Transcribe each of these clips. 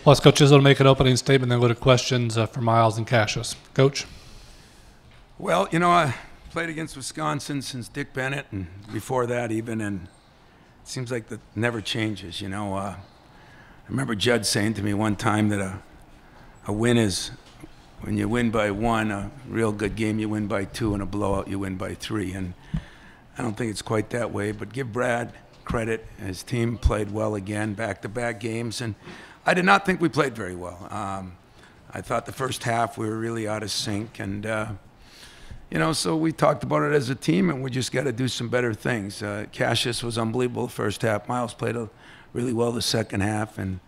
Well, let's Coach Izzo to make an opening statement, then go to questions for Miles and Cassius. Coach? Well, you know, I played against Wisconsin since Dick Bennett, and before that even, and it seems like that never changes, you know. I remember Judd saying to me one time that a win is when you win by 1, a real good game you win by 2, and a blowout you win by 3. And I don't think it's quite that way, but give Brad credit. His team played well again, back-to-back games, and I did not think we played very well. I thought the first half we were really out of sync, and you know, so we talked about it as a team, and we just got to do some better things. Cassius was unbelievable the first half. Miles played really well the second half, and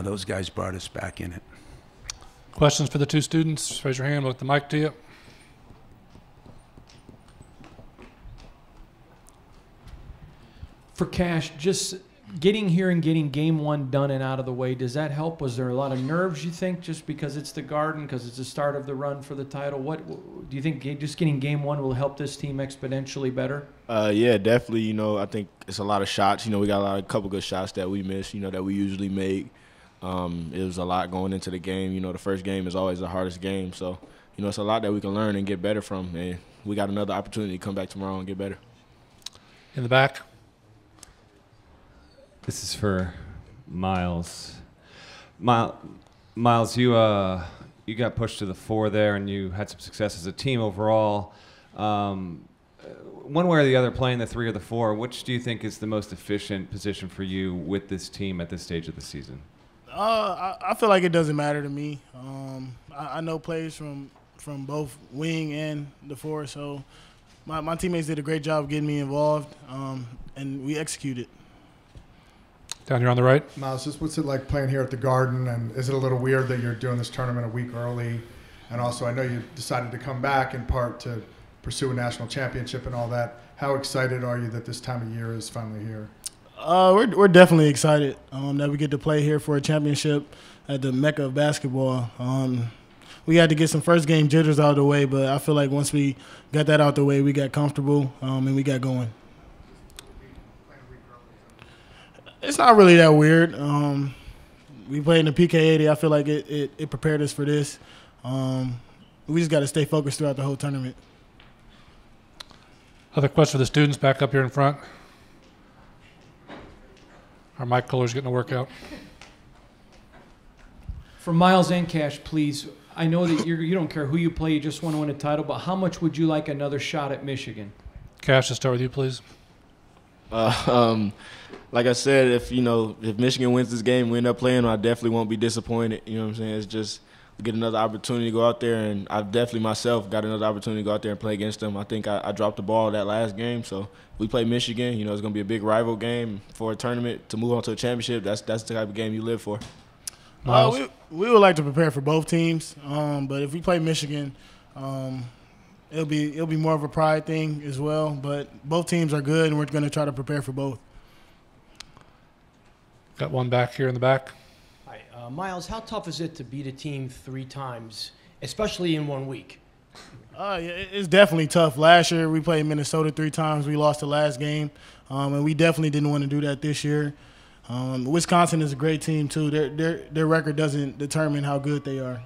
those guys brought us back in it. Questions for the two students? Raise your hand. We'll get the mic to you. For Cash, just getting here and getting game one done and out of the way, does that help? Was there a lot of nerves, you think, just because it's the Garden, because it's the start of the run for the title? What do you think just getting game one will help this team exponentially better? Yeah, definitely. You know, I think it's a lot of shots. You know, we got a couple good shots that we missed, you know, that we usually make. It was a lot going into the game. You know, the first game is always the hardest game. So, you know, it's a lot that we can learn and get better from. And we got another opportunity to come back tomorrow and get better. In the back. This is for Miles. Miles, you got pushed to the 4 there, and you had some success as a team overall. One way or the other, playing the 3 or the 4, which do you think is the most efficient position for you with this team at this stage of the season? I feel like it doesn't matter to me. I know players from both wing and the 4, so my teammates did a great job getting me involved, and we executed. Down here on the right. Miles, just what's it like playing here at the Garden, and is it a little weird that you're doing this tournament a week early? And also, I know you decided to come back in part to pursue a national championship and all that. How excited are you that this time of year is finally here? We're definitely excited that we get to play here for a championship at the Mecca of basketball. We had to get some first game jitters out of the way, but I feel like once we got that out the way, we got comfortable and we got going. It's not really that weird. We played in the PK80. I feel like it prepared us for this. We just got to stay focused throughout the whole tournament. Other questions for the students back up here in front? Our mic caller's getting a workout. For Miles and Cash, please, I know that you don't care who you play, you just want to win a title, but how much would you like another shot at Michigan? Cash, to start with you, please. Like I said, if Michigan wins this game, we end up playing, I definitely won't be disappointed. You know what I'm saying? It's just we get another opportunity to go out there, and I've definitely myself got another opportunity to go out there and play against them. I think I dropped the ball that last game, so if we play Michigan, it's going to be a big rival game for a tournament to move on to a championship. That's the type of game you live for. We would like to prepare for both teams, but if we play Michigan, it'll be more of a pride thing as well. But both teams are good, and we're going to try to prepare for both. Got one back here in the back. Hi, Miles, how tough is it to beat a team 3 times, especially in 1 week? Yeah, it's definitely tough. Last year we played Minnesota 3 times. We lost the last game, and we definitely didn't want to do that this year. Wisconsin is a great team too. Their record doesn't determine how good they are.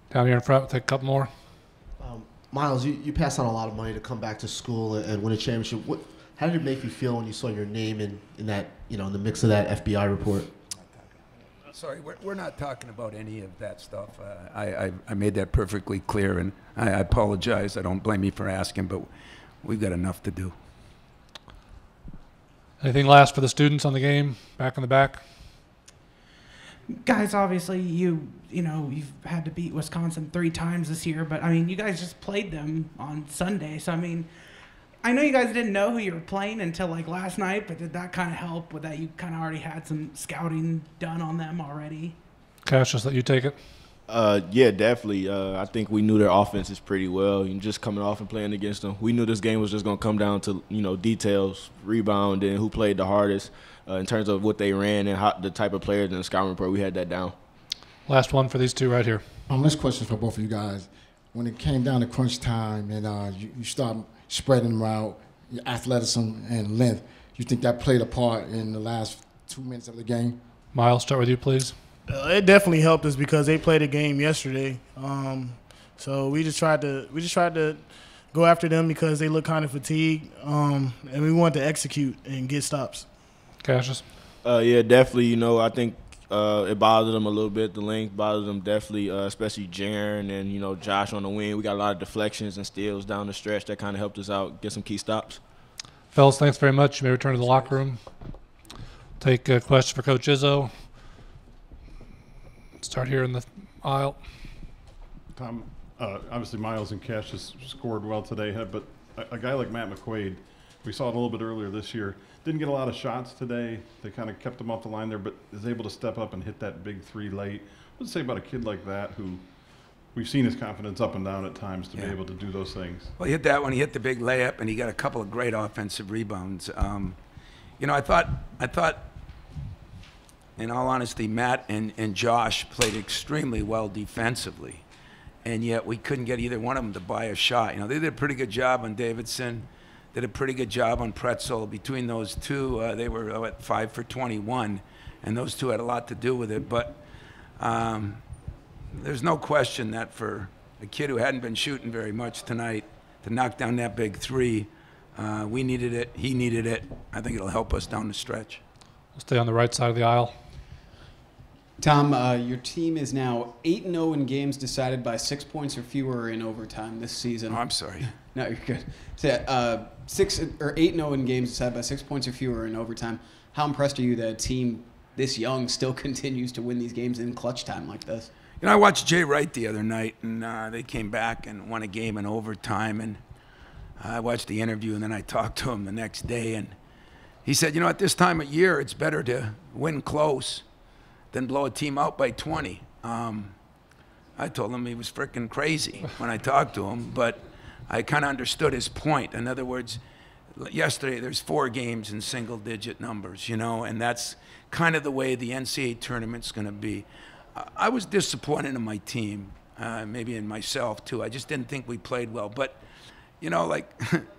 Down here in front, we'll take a couple more. Miles, you passed on a lot of money to come back to school and win a championship. How did it make you feel when you saw your name in that, in the mix of that FBI report? Sorry, we're not talking about any of that stuff. I made that perfectly clear, and I apologize. I don't blame you for asking, but we've got enough to do. Anything last for the students on the game? Back in the back. Guys, obviously you've had to beat Wisconsin 3 times this year, but I mean, you guys just played them on Sunday, so I mean, I know you guys didn't know who you were playing until like last night, but did that kind of help with that you kind of already had some scouting done on them already? Cash, just let you take it. Yeah, definitely. I think we knew their offenses pretty well. Just coming off and playing against them, we knew this game was just going to come down to details, rebound, and who played the hardest in terms of what they ran and the type of players in the scouting report. We had that down. Last one for these two right here. This question for both of you guys. When it came down to crunch time and you start spreading them out, your athleticism and length, you think that played a part in the last 2 minutes of the game? Miles, start with you, please. It definitely helped us because they played a game yesterday. So we just tried to go after them because they look kind of fatigued, and we wanted to execute and get stops. Cassius? Yeah, definitely. You know, I think it bothered them a little bit. The length bothered them definitely, especially Jaren and, you know, Josh on the wing. We got a lot of deflections and steals down the stretch that kind of helped us out, get some key stops. Fellas, thanks very much. You may return to the locker room. Take a question for Coach Izzo. Start here in the aisle. Tom, obviously Miles and Cassius scored well today, but a guy like Matt McQuaid, we saw it a little bit earlier this year, didn't get a lot of shots today. They kind of kept him off the line there, but is able to step up and hit that big three late. What's it say about a kid like that who we've seen his confidence up and down at times to be able to do those things? Well, he hit that one. He hit the big layup, and he got a couple of great offensive rebounds. You know, I thought, in all honesty, Matt and Josh played extremely well defensively, and yet we couldn't get either one of them to buy a shot. You know, they did a pretty good job on Davidson, did a pretty good job on Pretzel. Between those two, they were at 5 for 21, and those two had a lot to do with it. But there's no question that for a kid who hadn't been shooting very much tonight to knock down that big three, we needed it, he needed it. I think it'll help us down the stretch. We'll stay on the right side of the aisle. Tom, your team is now 8-0 in games decided by 6 points or fewer in overtime this season. Oh, I'm sorry. No, you're good. So, 8-0 in games decided by 6 points or fewer in overtime. How impressed are you that a team this young still continues to win these games in clutch time like this? You know, I watched Jay Wright the other night, and they came back and won a game in overtime. And I watched the interview, and then I talked to him the next day, and he said, you know, at this time of year, it's better to win close than blow a team out by 20. I told him he was freaking crazy when I talked to him, but I kind of understood his point. In other words, yesterday there's 4 games in single-digit numbers, you know, and that's kind of the way the NCAA tournament's going to be. I was disappointed in my team, maybe in myself too. I just didn't think we played well. But, you know, like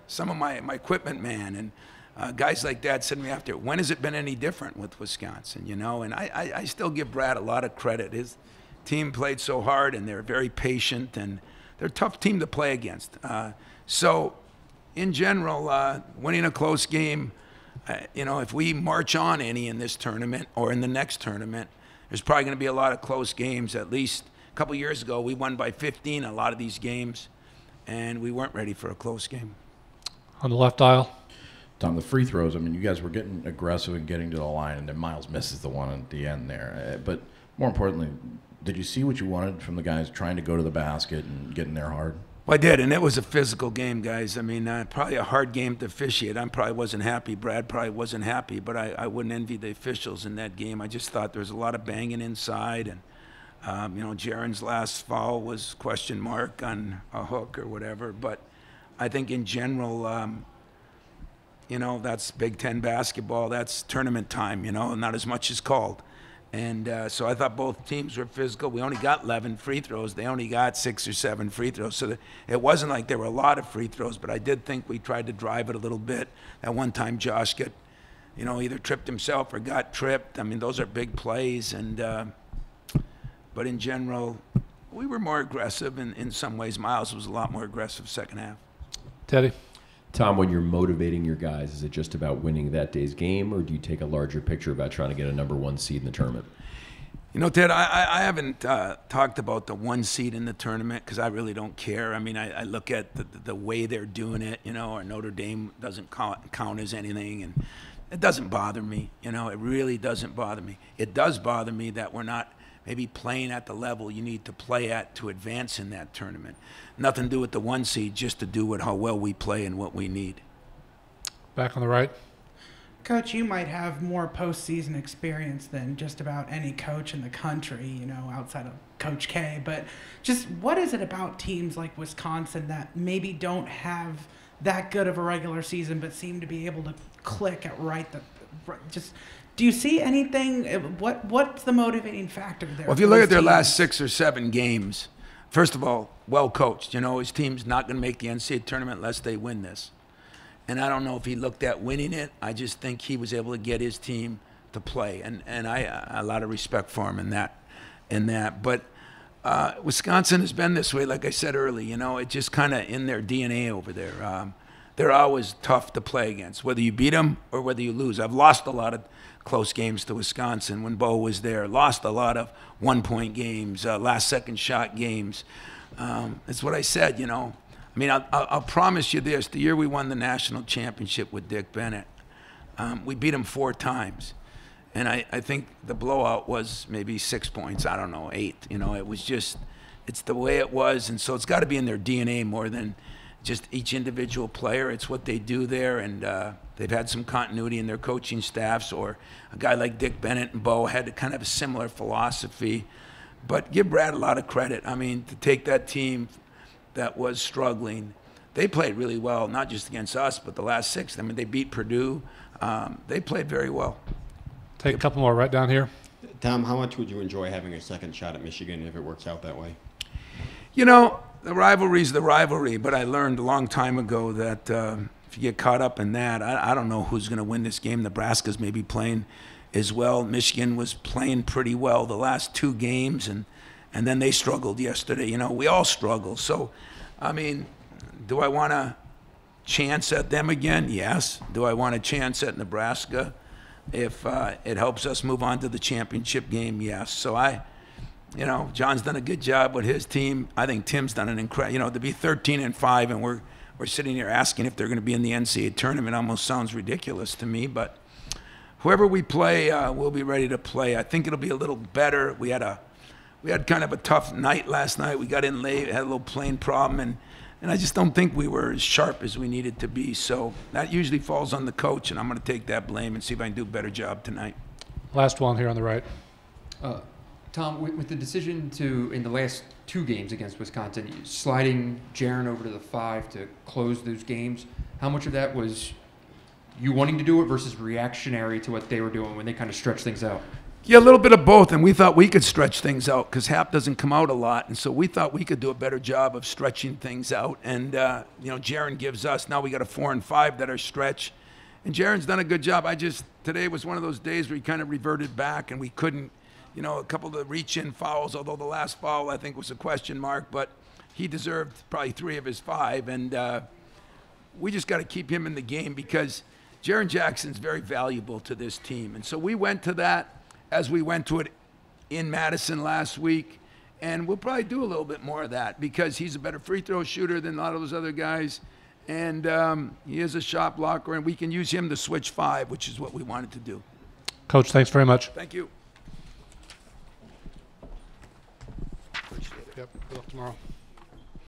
some of my equipment man and guys like that said to me after, when has it been any different with Wisconsin, you know? And I still give Brad a lot of credit. His team played so hard, and they're very patient, and they're a tough team to play against. So, in general, winning a close game, you know, if we march on any in this tournament or in the next tournament, there's probably going to be a lot of close games. At least a couple years ago, we won by 15 a lot of these games, and we weren't ready for a close game. On the left aisle. Tom, the free throws, I mean, you guys were getting aggressive and getting to the line, and then Miles misses the one at the end there. But more importantly, did you see what you wanted from the guys trying to go to the basket and getting there hard? Well, I did, and it was a physical game, guys. I mean, probably a hard game to officiate. I probably wasn't happy. Brad probably wasn't happy, but I wouldn't envy the officials in that game. I just thought there was a lot of banging inside, and, you know, Jaren's last foul was question mark on a hook or whatever. But I think in general, you know, that's Big Ten basketball. That's tournament time, you know, not as much is called. And so I thought both teams were physical. We only got 11 free throws. They only got 6 or 7 free throws. So it wasn't like there were a lot of free throws, but I did think we tried to drive it a little bit. That one time Josh got, you know, either tripped himself or got tripped. I mean, those are big plays. And but in general, we were more aggressive. In some ways, Miles was a lot more aggressive second half. Teddy? Tom, when you're motivating your guys, is it just about winning that day's game, or do you take a larger picture about trying to get a #1 seed in the tournament? You know, Ted, I haven't talked about the 1 seed in the tournament because I really don't care. I mean, I look at the way they're doing it, you know, or Notre Dame doesn't count as anything, and it doesn't bother me. You know, it really doesn't bother me. It does bother me that we're not maybe playing at the level you need to play at to advance in that tournament. Nothing to do with the 1 seed, just to do with how well we play and what we need. Back on the right. Coach, you might have more postseason experience than just about any coach in the country, you know, outside of Coach K. But just what is it about teams like Wisconsin that maybe don't have that good of a regular season but seem to be able to click at do you see anything? What's the motivating factor there? Well, if you look at their last 6 or 7 games, first of all, well coached. You know, his team's not going to make the NCAA tournament unless they win this. And I don't know if he looked at winning it. I just think he was able to get his team to play, and I a lot of respect for him in that. But Wisconsin has been this way, like I said early. You know, it's just kind of in their DNA over there. They're always tough to play against, whether you beat them or whether you lose. I've lost a lot of close games to Wisconsin when Bo was there. Lost a lot of one-point games, last-second shot games. It's what I said, you know. I mean, I'll promise you this. The year we won the national championship with Dick Bennett, we beat him 4 times. And I think the blowout was maybe 6 points. I don't know, 8. You know, it was just, it's the way it was. And so it's got to be in their DNA more than just each individual player. It's what they do there. And they've had some continuity in their coaching staffs, or a guy like Dick Bennett and Bo had kind of a similar philosophy. But give Brad a lot of credit. I mean, to take that team that was struggling, they played really well, not just against us, but the last 6. I mean, they beat Purdue. They played very well. Take a couple more right down here. Tom, how much would you enjoy having a second shot at Michigan if it works out that way? You know, the rivalry's the rivalry, but I learned a long time ago that if you get caught up in that, I don't know who's going to win this game. Nebraska's maybe playing as well. Michigan was playing pretty well the last 2 games, and then they struggled yesterday. You know, we all struggle. So, I mean, do I want to chance at them again? Yes. Do I want to chance at Nebraska if it helps us move on to the championship game? Yes. So you know, John's done a good job with his team. I think Tim's done an incredible, you know, to be 13-5 and we're sitting here asking if they're going to be in the NCAA tournament almost sounds ridiculous to me. But whoever we play, we'll be ready to play. I think it'll be a little better. We had kind of a tough night last night. We got in late, had a little plane problem, and I just don't think we were as sharp as we needed to be. So that usually falls on the coach, and I'm going to take that blame and see if I can do a better job tonight. Last one here on the right. Tom, with the decision to, in the last 2 games against Wisconsin, sliding Jaron over to the 5 to close those games, how much of that was you wanting to do it versus reactionary to what they were doing when they kind of stretched things out? Yeah, a little bit of both, and we thought we could stretch things out because Hap doesn't come out a lot, and so we thought we could do a better job of stretching things out. And you know, Jaron gives us, now we got a 4 and 5 that are stretch, and Jaron's done a good job. Today was one of those days where he kind of reverted back, and we couldn't, you know, a couple of the reach-in fouls, although the last foul I think was a question mark, but he deserved probably 3 of his 5, and we just got to keep him in the game because Jaron Jackson's very valuable to this team, and so we went to that as we went to it in Madison last week, and we'll probably do a little bit more of that because he's a better free throw shooter than a lot of those other guys, and he is a shot blocker, and we can use him to switch 5, which is what we wanted to do. Coach, thanks very much. Thank you. Appreciate it. Yep, good luck tomorrow.